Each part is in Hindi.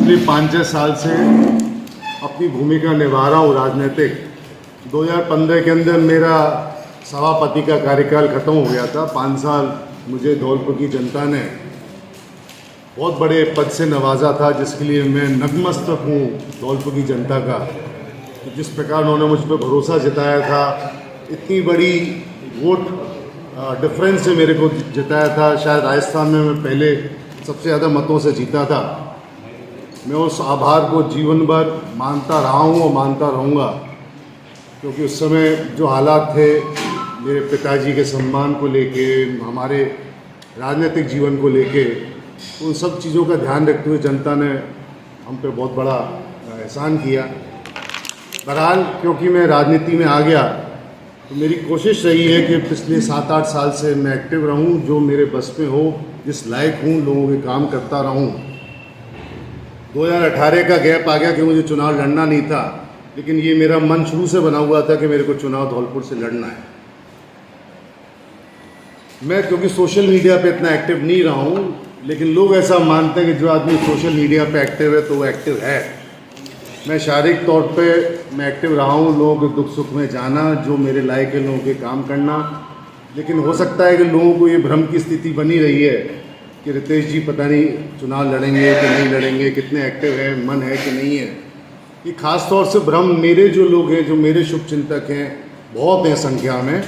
पिछले 5-6 साल से अपनी भूमिका निभा रहा हूँ राजनीतिक। 2015 के अंदर मेरा सभापति का कार्यकाल खत्म हो गया था। 5 साल मुझे धौलपुर की जनता ने बहुत बड़े पद से नवाजा था, जिसके लिए मैं नतमस्तक हूँ धौलपुर की जनता का। तो जिस प्रकार उन्होंने मुझ पर भरोसा जताया था, इतनी बड़ी वोट डिफरेंस से मेरे को जिताया था, शायद राजस्थान में मैं पहले सबसे ज़्यादा मतों से जीता था। मैं उस आभार को जीवन भर मानता रहा हूँ और मानता रहूँगा, क्योंकि उस समय जो हालात थे मेरे पिताजी के सम्मान को लेके, हमारे राजनीतिक जीवन को लेके, उन सब चीज़ों का ध्यान रखते हुए जनता ने हम पे बहुत बड़ा एहसान किया। बहरहाल क्योंकि मैं राजनीति में आ गया, तो मेरी कोशिश रही है कि पिछले 7-8 साल से मैं एक्टिव रहूं, जो मेरे बस में हो, जिस लायक हूं, लोगों के काम करता रहूं। 2018 का गैप आ गया कि मुझे चुनाव लड़ना नहीं था, लेकिन ये मेरा मन शुरू से बना हुआ था कि मेरे को चुनाव धौलपुर से लड़ना है। मैं क्योंकि सोशल मीडिया पे इतना एक्टिव नहीं रहा हूँ, लेकिन लोग ऐसा मानते हैं कि जो आदमी सोशल मीडिया पे एक्टिव है तो वो एक्टिव है। मैं शारीरिक तौर पे मैं एक्टिव रहा हूँ, लोगों के दुख सुख में जाना, जो मेरे लायक है लोगों के काम करना। लेकिन हो सकता है कि लोगों को ये भ्रम की स्थिति बनी रही है कि रितेश जी पता नहीं चुनाव लड़ेंगे कि नहीं लड़ेंगे, कितने एक्टिव है, मन है कि नहीं है। ये खास तौर से भ्रम मेरे जो लोग हैं, जो मेरे शुभचिंतक हैं, बहुत हैं संख्या में,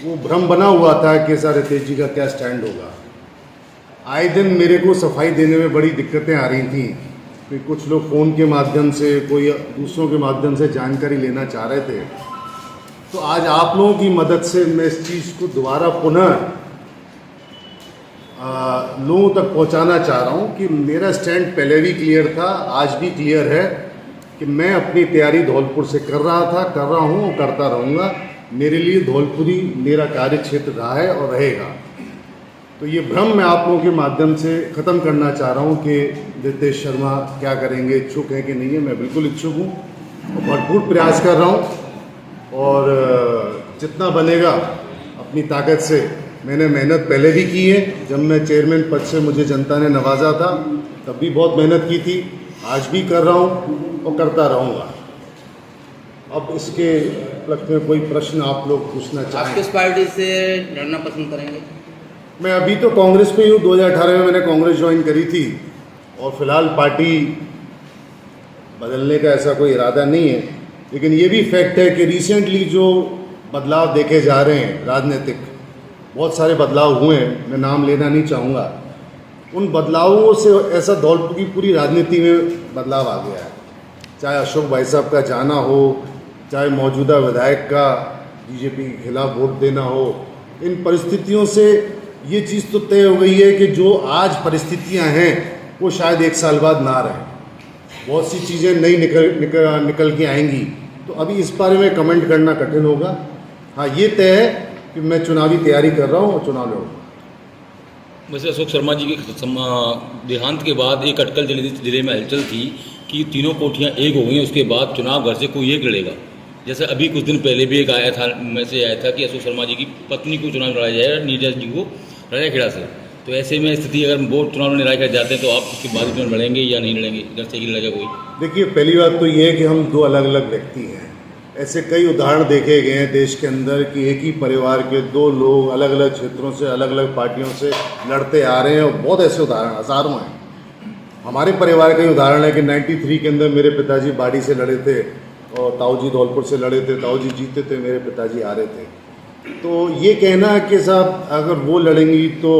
वो भ्रम बना हुआ था कि सर रितेश जी का क्या स्टैंड होगा। आए दिन मेरे को सफाई देने में बड़ी दिक्कतें आ रही थी कि कुछ लोग फ़ोन के माध्यम से, कोई दूसरों के माध्यम से जानकारी लेना चाह रहे थे। तो आज आप लोगों की मदद से मैं इस चीज़ को दोबारा पुनः लोगों तक पहुंचाना चाह रहा हूं कि मेरा स्टैंड पहले भी क्लियर था, आज भी क्लियर है कि मैं अपनी तैयारी धौलपुर से कर रहा था, कर रहा हूं और करता रहूँगा। मेरे लिए धौलपुर ही मेरा कार्य क्षेत्र रहा है और रहेगा। तो ये भ्रम मैं आप लोगों के माध्यम से ख़त्म करना चाह रहा हूँ कि रितेश शर्मा क्या करेंगे, इच्छुक है कि नहीं है। मैं बिल्कुल इच्छुक हूँ और भरपूर प्रयास कर रहा हूँ और जितना बनेगा अपनी ताकत से। मैंने मेहनत पहले भी की है, जब मैं चेयरमैन पद से मुझे जनता ने नवाजा था तब भी बहुत मेहनत की थी, आज भी कर रहा हूँ और करता रहूँगा। अब इसके उपलक्ष्य में कोई प्रश्न आप लोग पूछना चाहें? आप किस पार्टी से लड़ना पसंद करेंगे? मैं अभी तो कांग्रेस पे ही हूँ। 2018 में मैंने कांग्रेस ज्वाइन करी थी और फिलहाल पार्टी बदलने का ऐसा कोई इरादा नहीं है। लेकिन ये भी फैक्ट है कि रिसेंटली जो बदलाव देखे जा रहे हैं राजनीतिक, बहुत सारे बदलाव हुए हैं, मैं नाम लेना नहीं चाहूँगा। उन बदलावों से ऐसा धौलपुर की पूरी राजनीति में बदलाव आ गया है। चाहे अशोक भाई साहब का जाना हो, चाहे मौजूदा विधायक का बीजेपी के खिलाफ वोट देना हो, इन परिस्थितियों से ये चीज़ तो तय हो गई है कि जो आज परिस्थितियां हैं वो शायद 1 साल बाद ना रहें। बहुत सी चीज़ें नई निकल के आएंगी। तो अभी इस बारे में कमेंट करना कठिन होगा। हाँ, ये तय है कि मैं चुनावी तैयारी कर रहा हूँ और चुनाव लड़ूंगा। वैसे अशोक शर्मा जी के देहांत के बाद एक अटकल जिले में हलचल थी कि तीनों कोठियाँ एक हो गई हैं, उसके बाद चुनाव घर से कोई एक लड़ेगा। जैसे अभी कुछ दिन पहले भी एक आया था, मैसेज आया था कि अशोक शर्मा जी की पत्नी को चुनाव लड़ाया जाएगा, नीरज जी को राजाखेड़ा से। तो ऐसे में स्थिति अगर वो चुनाव में रायगढ़ जाते हैं तो आप उसके बाद चुनाव लड़ेंगे या नहीं लड़ेंगे? घर से ही लड़ेगा कोई? देखिए, पहली बात तो ये है कि हम 2 अलग अलग व्यक्ति हैं। ऐसे कई उदाहरण देखे गए हैं देश के अंदर कि एक ही परिवार के 2 लोग अलग अलग क्षेत्रों से, अलग अलग पार्टियों से लड़ते आ रहे हैं और बहुत ऐसे उदाहरण हज़ारों हैं। हमारे परिवार का ही उदाहरण है कि 93 के अंदर मेरे पिताजी बाड़ी से लड़े थे और ताऊ जी धौलपुर से लड़े थे। ताऊ जी जीते थे, मेरे पिताजी हारे थे। तो ये कहना कि साहब अगर वो लड़ेंगी तो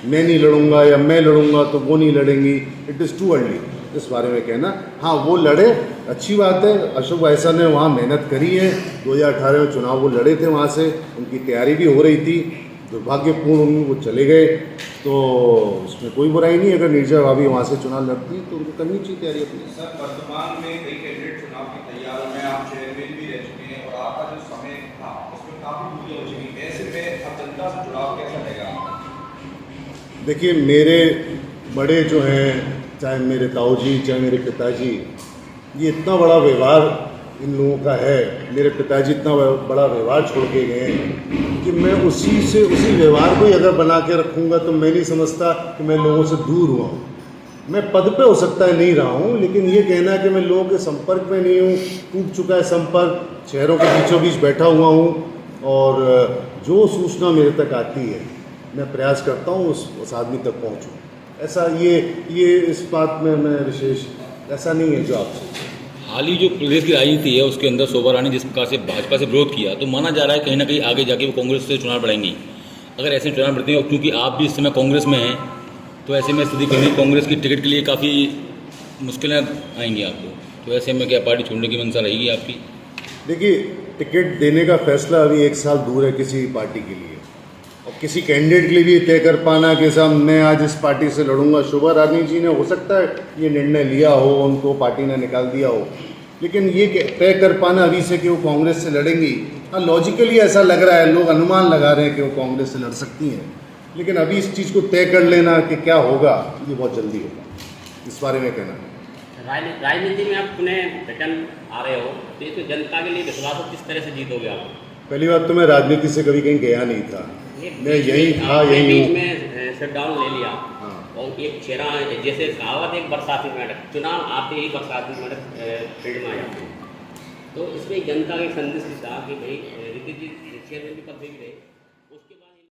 मैं नहीं लड़ूंगा या मैं लड़ूंगा तो वो नहीं लड़ेंगी, इट इज़ टू अर्ली इस बारे में कहना। हाँ, वो लड़े, अच्छी बात है। अशोक भाई साहब ने वहाँ मेहनत करी है। 2018 में चुनाव वो लड़े थे, वहाँ से उनकी तैयारी भी हो रही थी। दुर्भाग्यपूर्ण वो चले गए, तो उसमें कोई बुराई नहीं। अगर नीरजा भाभी वहाँ से चुनाव लड़ती तो उनको करनी चाहिए तैयारी अपनी। सर, वर्तमान में कई कैंडिडेट चुनाव की तैयारी में, आप चेयरमैन भी रह चुके हैं और आपका जो समय था उसमें काफ़ी दूरियां हो चुकी। ऐसे में अब जनता से जुड़ाव कैसा रहेगा? देखिए, मेरे बड़े जो हैं, चाहे मेरे ताऊ जी, चाहे मेरे पिताजी, ये इतना बड़ा व्यवहार इन लोगों का है। मेरे पिताजी इतना बड़ा व्यवहार छोड़ के गए हैं कि मैं उसी व्यवहार को ही अगर बना के रखूँगा तो मैं नहीं समझता कि मैं लोगों से दूर हुआ हूँ। मैं पद पे हो सकता है नहीं रहा हूँ, लेकिन ये कहना कि मैं लोगों के संपर्क में नहीं हूँ, टूट चुका है संपर्क, शहरों के बीचों बीच बैठा हुआ हूँ और जो सूचना मेरे तक आती है मैं प्रयास करता हूँ उस आदमी तक पहुँचूँ। ऐसा ये इस बात में मैं विशेष ऐसा नहीं है जो आप सोचें। हाल ही जो प्रदेश की राजनीति है उसके अंदर शोभा रानी जिस प्रकार से भाजपा से विरोध किया, तो माना जा रहा है कहीं ना कहीं आगे जाके वो कांग्रेस से चुनाव लड़ेंगी। अगर ऐसे चुनाव लड़ते हैं और क्योंकि आप भी इस समय कांग्रेस में हैं, तो ऐसे में स्थिति कहीं कांग्रेस की टिकट के लिए काफ़ी मुश्किलें आएंगी आपको, तो ऐसे में क्या पार्टी छोड़ने की मंशा रहेगी आपकी? देखिए, टिकट देने का फैसला अभी 1 साल दूर है किसी पार्टी के लिए, और किसी कैंडिडेट के लिए भी तय कर पाना कि साहब मैं आज इस पार्टी से लड़ूंगा। शोभा रानी जी ने हो सकता है ये निर्णय लिया हो, उनको पार्टी ने निकाल दिया हो, लेकिन ये तय कर पाना अभी से कि वो कांग्रेस से लड़ेंगी, हाँ लॉजिकली ऐसा लग रहा है, लोग अनुमान लगा रहे हैं कि वो कांग्रेस से लड़ सकती हैं, लेकिन अभी इस चीज़ को तय कर लेना कि क्या होगा ये बहुत जल्दी होगा, इस बारे में कहना है। राजनीति में आप पुनः रिटर्न आ रहे हो, तो ये तो जनता के लिए विश्वास हो, किस तरह से जीतोगे आप? पहली बात तो मैं राजनीति से कभी कहीं गया नहीं था, मैं यही था, यही बीच हूँ। में शटडाउन ले लिया और एक चेहरा जैसे कहावत एक बरसाती मेढक, चुनाव आते ही बरसाती मेढक फील्ड में आ जाते हैं, तो इसमें जनता के संदेश था कि भाई ऋतिक जी चेयरमैन के पद पे भी रहे।